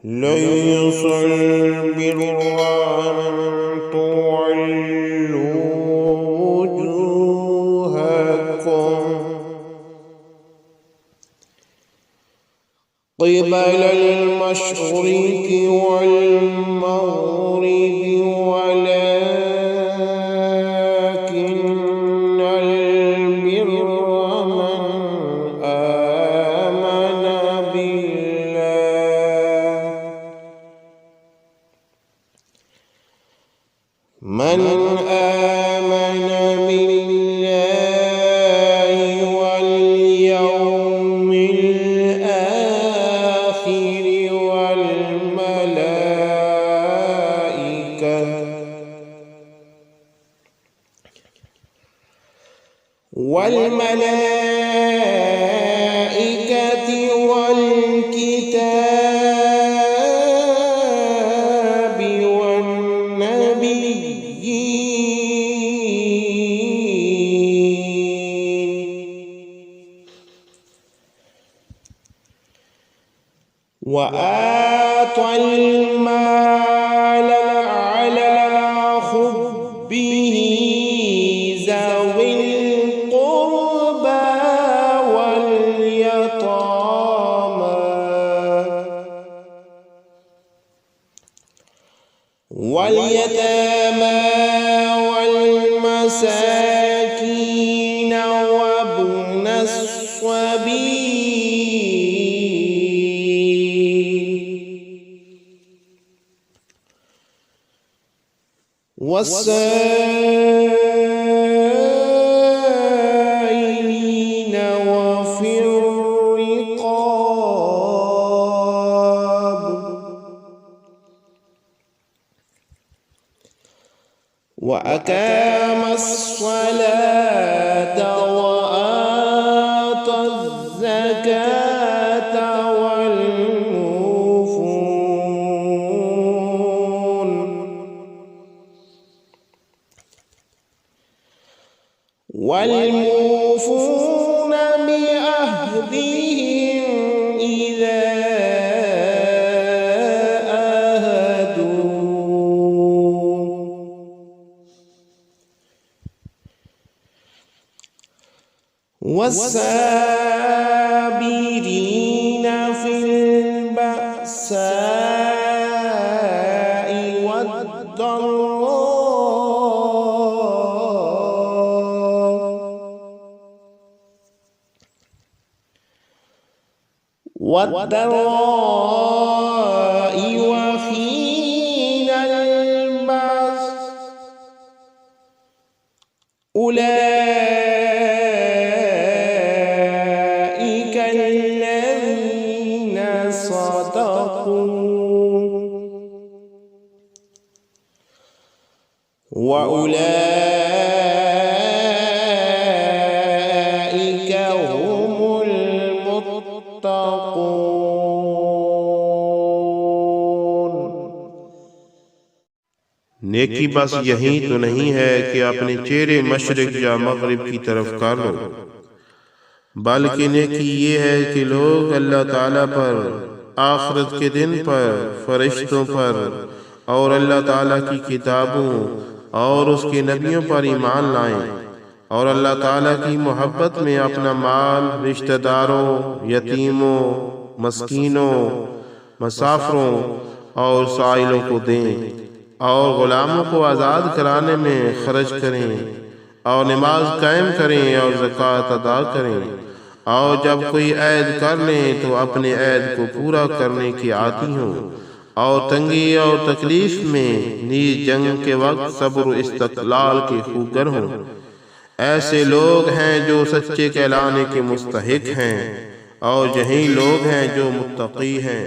ليس البر أن تولوا وجوهكم قبل المشرق والمغرب ولكن البر من آمن بالله واليوم الآخر والملائكة والكتاب والنبيين وآتى المال على حبه ذوي القربى واليتامى والمساكين وابن السبيل والسائلين وفي الرقاب وأقام الصلاة وآتى الزكاة والموفون بعهدهم إذا عاهدوا والصابرين في البأساء والضراء وحين البأس أولئك الذين صدقوا وأولئك هم नेकी बस यही तो नहीं है कि अपने चेहरे मशरिक या मगरिब की तरफ कर लो, बल्कि नेकी ये है कि लोग अल्लाह ताला पर, आखिरत के दिन पर, फरिश्तों पर और अल्लाह ताला की किताबों और उसके नबियों पर ईमान लाएं और अल्लाह ताला की मोहब्बत में अपना माल रिश्तेदारों, यतीमों, मस्कीनों, मुसाफिरों और साइलों को दें और गुलामों को आज़ाद कराने में खर्च करें और नमाज कायम करें और ज़कात अदा करें और जब कोई ऐद कर लें तो अपने ऐद को पूरा करने की आती हों और तंगी और तकलीफ में नीज जंग के वक्त सब्र इस्तक़लाल के खूगर हों। ऐसे लोग हैं जो सच्चे कहलाने के मुस्तहिक हैं और यही लोग हैं जो मुत्तकी हैं।